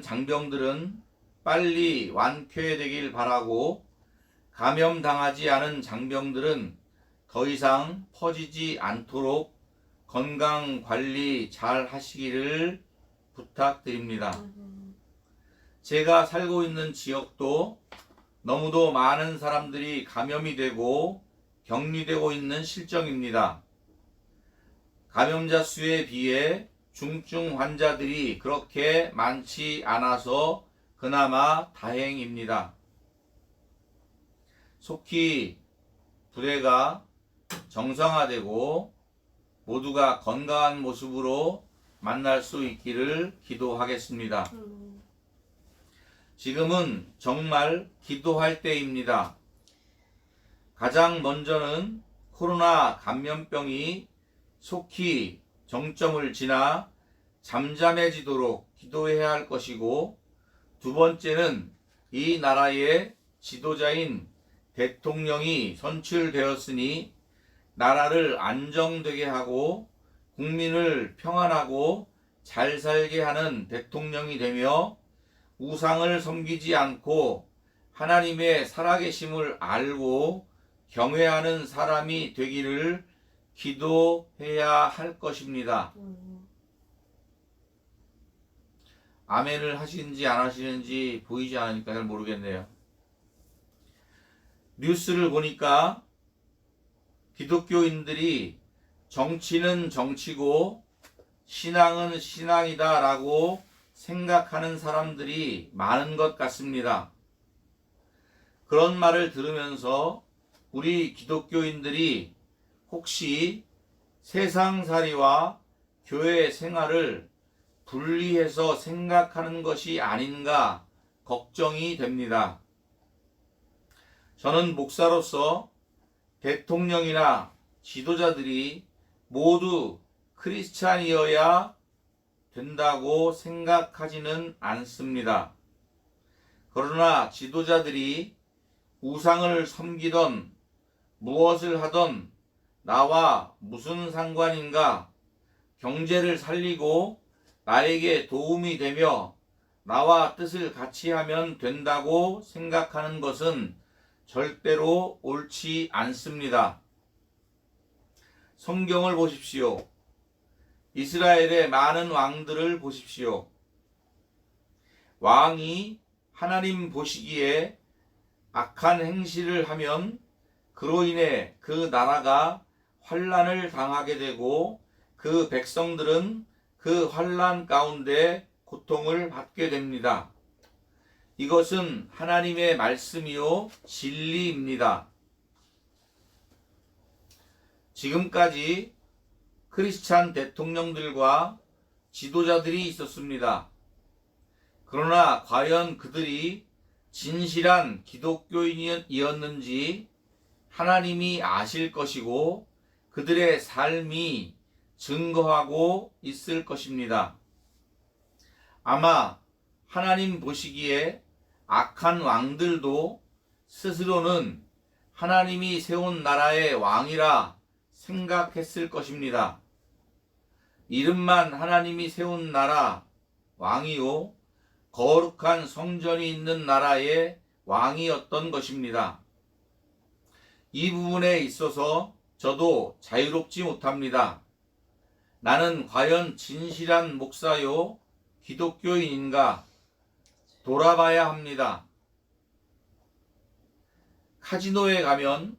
발생한 장병들은 빨리 완쾌되길 바라고, 감염당하지 않은 장병들은 더 이상 퍼지지 않도록 건강 관리 잘 하시기를 부탁드립니다. 제가 살고 있는 지역도 너무도 많은 사람들이 감염이 되고 격리되고 있는 실정입니다. 감염자 수에 비해 중증 환자들이 그렇게 많지 않아서 그나마 다행입니다. 속히 부대가 정상화되고 모두가 건강한 모습으로 만날 수 있기를 기도하겠습니다. 지금은 정말 기도할 때입니다. 가장 먼저는 코로나 감염병이 속히 정점을 지나 잠잠해지도록 기도해야 할 것이고, 두 번째는 이 나라의 지도자인 대통령이 선출되었으니 나라를 안정되게 하고 국민을 평안하고 잘 살게 하는 대통령이 되며, 우상을 섬기지 않고 하나님의 살아계심을 알고 경외하는 사람이 되기를 기도해야 할 것입니다. 아멘을 하시는지 안 하시는지 보이지 않으니까 잘 모르겠네요. 뉴스를 보니까 기독교인들이 정치는 정치고 신앙은 신앙이다 라고 생각하는 사람들이 많은 것 같습니다. 그런 말을 들으면서 우리 기독교인들이 혹시 세상살이와 교회 생활을 분리해서 생각하는 것이 아닌가 걱정이 됩니다. 저는 목사로서 대통령이나 지도자들이 모두 크리스찬이어야 된다고 생각하지는 않습니다. 그러나 지도자들이 우상을 섬기던 무엇을 하던 나와 무슨 상관인가, 경제를 살리고 나에게 도움이 되며 나와 뜻을 같이 하면 된다고 생각하는 것은 절대로 옳지 않습니다. 성경을 보십시오. 이스라엘의 많은 왕들을 보십시오. 왕이 하나님 보시기에 악한 행실을 하면 그로 인해 그 나라가 환난을 당하게 되고 그 백성들은 그 환난 가운데 고통을 받게 됩니다. 이것은 하나님의 말씀이요 진리입니다. 지금까지 크리스찬 대통령들과 지도자들이 있었습니다. 그러나 과연 그들이 진실한 기독교인이었는지 하나님이 아실 것이고 그들의 삶이 증거하고 있을 것입니다. 아마 하나님 보시기에 악한 왕들도 스스로는 하나님이 세운 나라의 왕이라 생각했을 것입니다. 이름만 하나님이 세운 나라 왕이요 거룩한 성전이 있는 나라의 왕이었던 것입니다. 이 부분에 있어서 저도 자유롭지 못합니다. 나는 과연 진실한 목사요 기독교인인가 돌아봐야 합니다. 카지노에 가면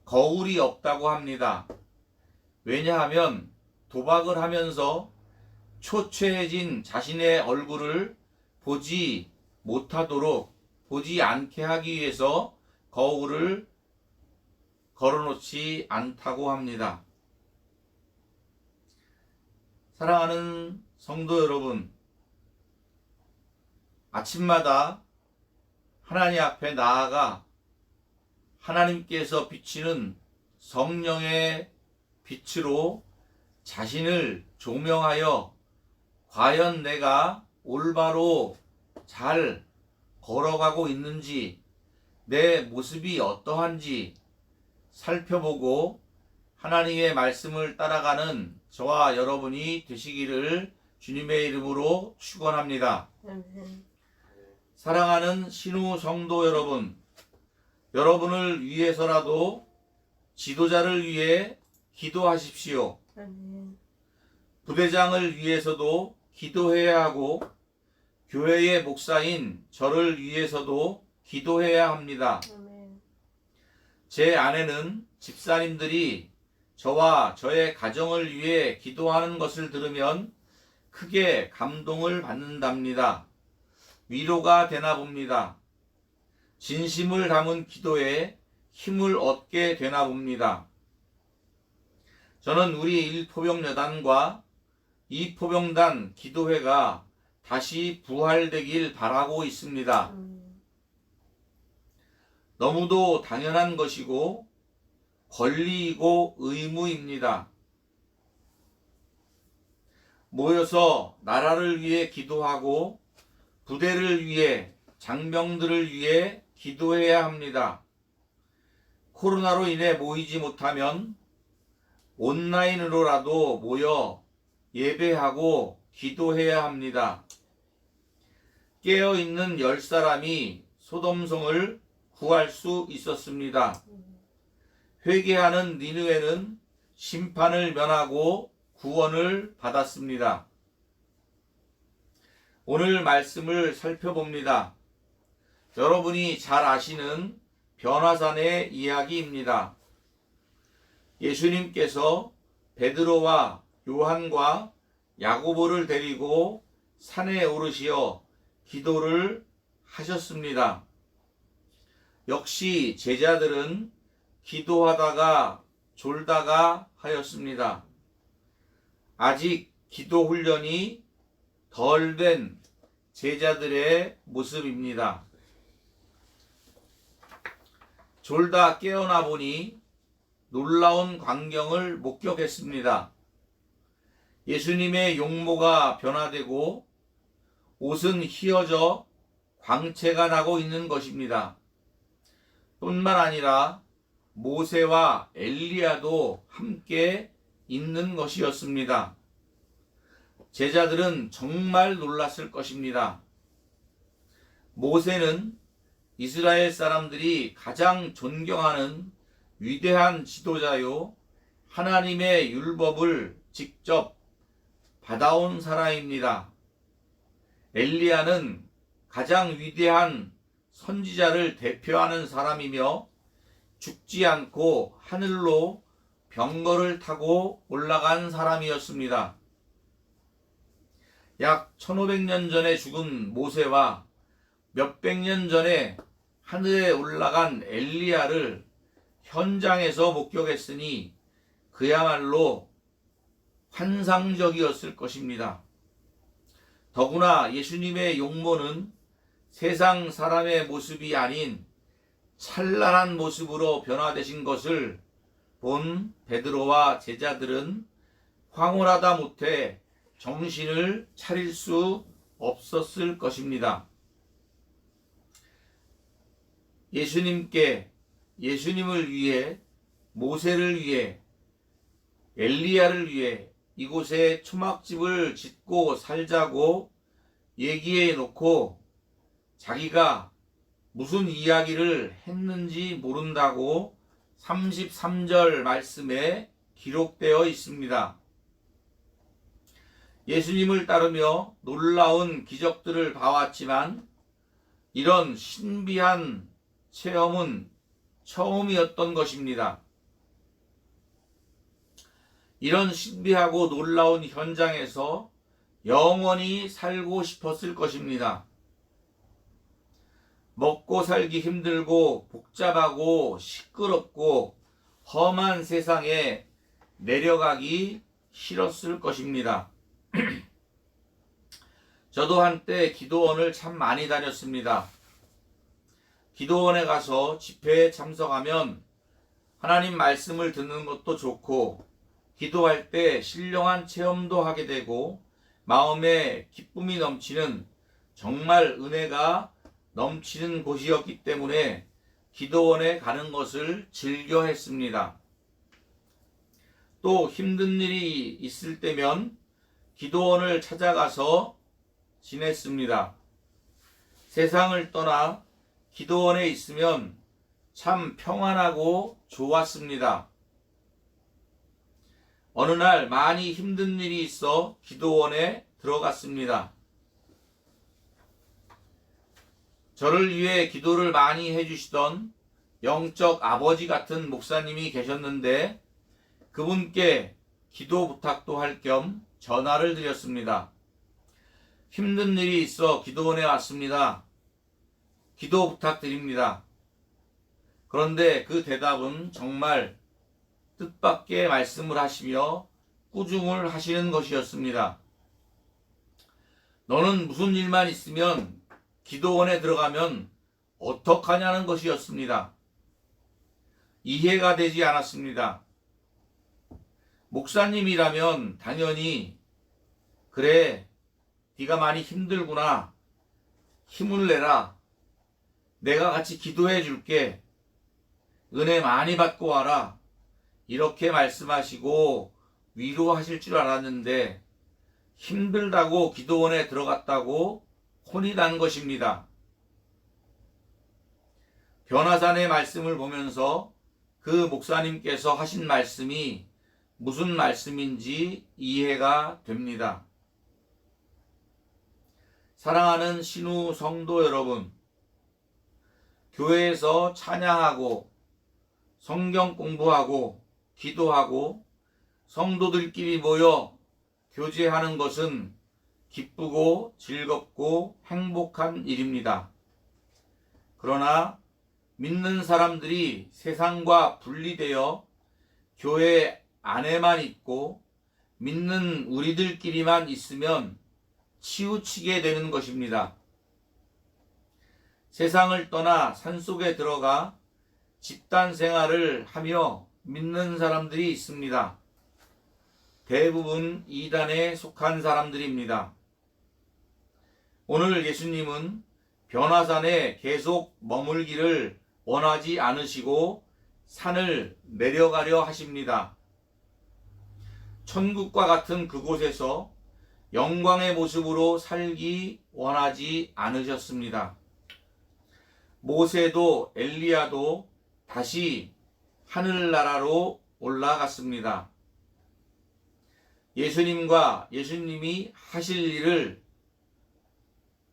거울이 없다고 합니다. 왜냐하면 도박을 하면서 초췌해진 자신의 얼굴을 보지 못하도록, 보지 않게 하기 위해서 거울을 걸어놓지 않다고 합니다. 사랑하는 성도 여러분, 아침마다 하나님 앞에 나아가 하나님께서 비치는 성령의 빛으로 자신을 조명하여 과연 내가 올바로 잘 걸어가고 있는지, 내 모습이 어떠한지 살펴보고 하나님의 말씀을 따라가는 저와 여러분이 되시기를 주님의 이름으로 축원합니다. 아멘. 사랑하는 신우 성도 여러분, 여러분을 위해서라도 지도자를 위해 기도하십시오. 아멘. 부대장을 위해서도 기도해야 하고 교회의 목사인 저를 위해서도 기도해야 합니다. 아멘. 제 아내는 집사님들이 저와 저의 가정을 위해 기도하는 것을 들으면 크게 감동을 받는답니다. 위로가 되나 봅니다. 진심을 담은 기도에 힘을 얻게 되나 봅니다. 저는 우리 1포병여단과 2포병단 기도회가 다시 부활되길 바라고 있습니다. 너무도 당연한 것이고 권리이고 의무입니다. 모여서 나라를 위해 기도하고 부대를 위해 장병들을 위해 기도해야 합니다. 코로나로 인해 모이지 못하면 온라인으로라도 모여 예배하고 기도해야 합니다. 깨어있는 10사람이 소돔성을 구할 수 있었습니다. 회개하는 니느웨는 심판을 면하고 구원을 받았습니다. 오늘 말씀을 살펴봅니다. 여러분이 잘 아시는 변화산의 이야기입니다. 예수님께서 베드로와 요한과 야고보를 데리고 산에 오르시어 기도를 하셨습니다. 역시 제자들은 기도하다가 졸다가 하였습니다. 아직 기도 훈련이 덜 된 제자들의 모습입니다. 졸다 깨어나 보니 놀라운 광경을 목격했습니다. 예수님의 용모가 변화되고 옷은 휘어져 광채가 나고 있는 것입니다. 뿐만 아니라 모세와 엘리야도 함께 있는 것이었습니다. 제자들은 정말 놀랐을 것입니다. 모세는 이스라엘 사람들이 가장 존경하는 위대한 지도자요, 하나님의 율법을 직접 받아온 사람입니다. 엘리야는 가장 위대한 선지자를 대표하는 사람이며 죽지 않고 하늘로 병거를 타고 올라간 사람이었습니다. 약 1500년 전에 죽은 모세와 몇백 년 전에 하늘에 올라간 엘리야를 현장에서 목격했으니 그야말로 환상적이었을 것입니다. 더구나 예수님의 용모는 세상 사람의 모습이 아닌 찬란한 모습으로 변화되신 것을 본 베드로와 제자들은 황홀하다 못해 정신을 차릴 수 없었을 것입니다. 예수님을 위해, 모세를 위해, 엘리야를 위해 이곳에 초막집을 짓고 살자고 얘기해 놓고 자기가 무슨 이야기를 했는지 모른다고 33절 말씀에 기록되어 있습니다. 예수님을 따르며 놀라운 기적들을 봐왔지만 이런 신비한 체험은 처음이었던 것입니다. 이런 신비하고 놀라운 현장에서 영원히 살고 싶었을 것입니다. 먹고 살기 힘들고 복잡하고 시끄럽고 험한 세상에 내려가기 싫었을 것입니다. 저도 한때 기도원을 참 많이 다녔습니다. 기도원에 가서 집회에 참석하면 하나님 말씀을 듣는 것도 좋고 기도할 때 신령한 체험도 하게 되고 마음에 기쁨이 넘치는 정말 은혜가 넘치는 곳이었기 때문에 기도원에 가는 것을 즐겨 했습니다. 또 힘든 일이 있을 때면 기도원을 찾아가서 지냈습니다. 세상을 떠나 기도원에 있으면 참 평안하고 좋았습니다. 어느 날 많이 힘든 일이 있어 기도원에 들어갔습니다. 저를 위해 기도를 많이 해주시던 영적 아버지 같은 목사님이 계셨는데 그분께 기도 부탁도 할 겸 전화를 드렸습니다. 힘든 일이 있어 기도원에 왔습니다. 기도 부탁드립니다. 그런데 그 대답은 정말 뜻밖의 말씀을 하시며 꾸중을 하시는 것이었습니다. 너는 무슨 일만 있으면 기도원에 들어가면 어떡하냐는 것이었습니다. 이해가 되지 않았습니다. 목사님이라면 당연히 그래, 네가 많이 힘들구나. 힘을 내라. 내가 같이 기도해 줄게. 은혜 많이 받고 와라. 이렇게 말씀하시고 위로하실 줄 알았는데 힘들다고 기도원에 들어갔다고 혼이 난 것입니다. 변화산의 말씀을 보면서 그 목사님께서 하신 말씀이 무슨 말씀인지 이해가 됩니다. 사랑하는 신우 성도 여러분, 교회에서 찬양하고 성경 공부하고 기도하고 성도들끼리 모여 교제하는 것은 기쁘고 즐겁고 행복한 일입니다. 그러나 믿는 사람들이 세상과 분리되어 교회 안에만 있고 믿는 우리들끼리만 있으면 치우치게 되는 것입니다. 세상을 떠나 산속에 들어가 집단 생활을 하며 믿는 사람들이 있습니다. 대부분 이단에 속한 사람들입니다. 오늘 예수님은 변화산에 계속 머물기를 원하지 않으시고 산을 내려가려 하십니다. 천국과 같은 그곳에서 영광의 모습으로 살기 원하지 않으셨습니다. 모세도 엘리야도 다시 하늘나라로 올라갔습니다. 예수님과 예수님이 하실 일을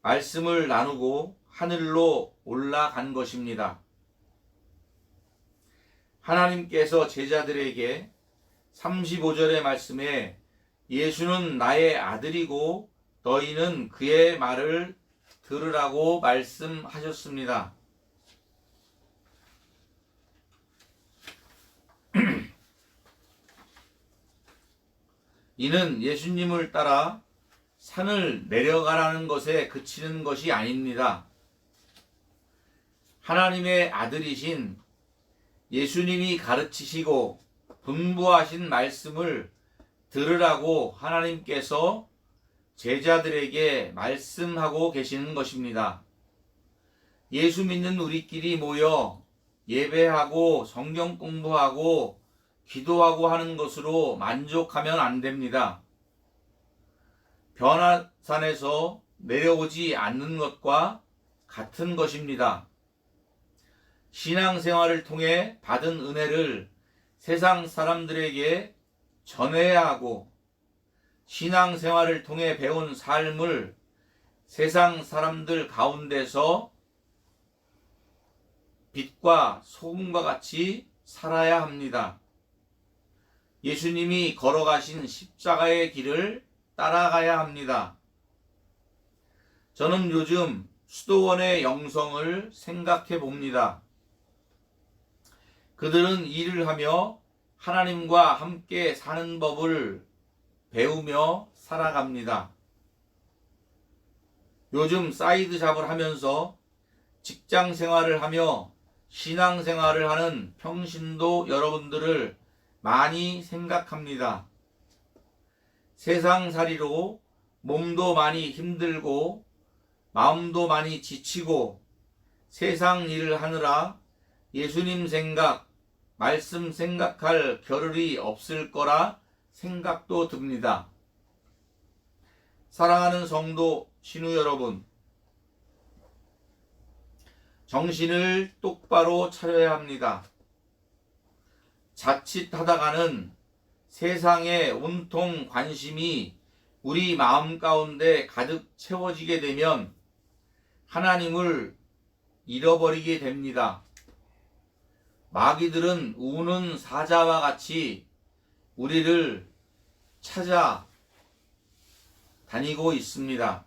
말씀을 나누고 하늘로 올라간 것입니다. 하나님께서 제자들에게 35절의 말씀에 예수는 나의 아들이고 너희는 그의 말을 들으라고 말씀하셨습니다. 이는 예수님을 따라 산을 내려가라는 것에 그치는 것이 아닙니다. 하나님의 아들이신 예수님이 가르치시고 분부하신 말씀을 들으라고 하나님께서 제자들에게 말씀하고 계시는 것입니다. 예수 믿는 우리끼리 모여 예배하고 성경 공부하고 기도하고 하는 것으로 만족하면 안 됩니다. 변화산에서 내려오지 않는 것과 같은 것입니다. 신앙생활을 통해 받은 은혜를 세상 사람들에게 전해야 하고 신앙생활을 통해 배운 삶을 세상 사람들 가운데서 빛과 소금과 같이 살아야 합니다. 예수님이 걸어가신 십자가의 길을 따라가야 합니다. 저는 요즘 수도원의 영성을 생각해 봅니다. 그들은 일을 하며 하나님과 함께 사는 법을 배우며 살아갑니다. 요즘 사이드 잡을 하면서 직장 생활을 하며 신앙 생활을 하는 평신도 여러분들을 많이 생각합니다. 세상살이로 몸도 많이 힘들고 마음도 많이 지치고 세상 일을 하느라 예수님 생각, 말씀 생각할 겨를이 없을 거라 생각도 듭니다. 사랑하는 성도 신우 여러분, 정신을 똑바로 차려야 합니다. 자칫하다가는 세상의 온통 관심이 우리 마음 가운데 가득 채워지게 되면 하나님을 잃어버리게 됩니다. 마귀들은 우는 사자와 같이 우리를 찾아 다니고 있습니다.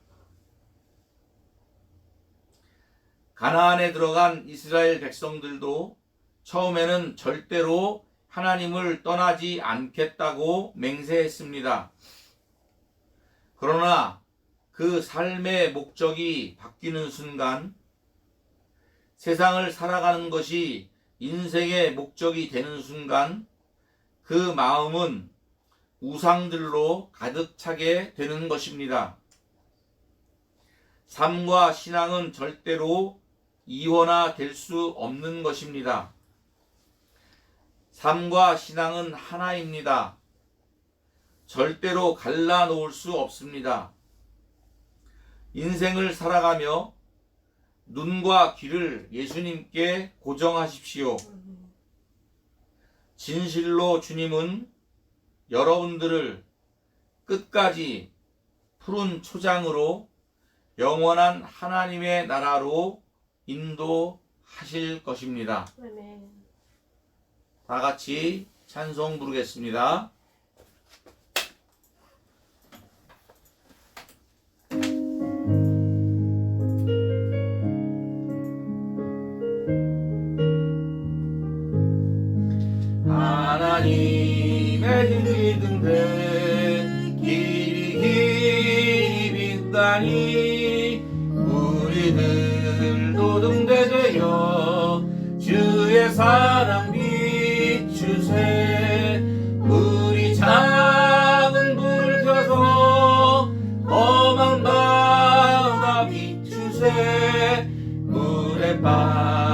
가나안에 들어간 이스라엘 백성들도 처음에는 절대로 하나님을 떠나지 않겠다고 맹세했습니다. 그러나 그 삶의 목적이 바뀌는 순간, 세상을 살아가는 것이 인생의 목적이 되는 순간, 그 마음은 우상들로 가득 차게 되는 것입니다. 삶과 신앙은 절대로 이원화될 수 없는 것입니다. 삶과 신앙은 하나입니다. 절대로 갈라놓을 수 없습니다. 인생을 살아가며 눈과 귀를 예수님께 고정하십시오. 진실로 주님은 여러분들을 끝까지 푸른 초장으로 영원한 하나님의 나라로 인도하실 것입니다. 아멘. 다 같이 찬송 부르겠습니다. 하나님의 힘이 든데 길이 빛나니 우리들도 등대되어 주의 사랑 비추세. 우리 작은 불을 켜서 험한 바다 비추세. 물에 빠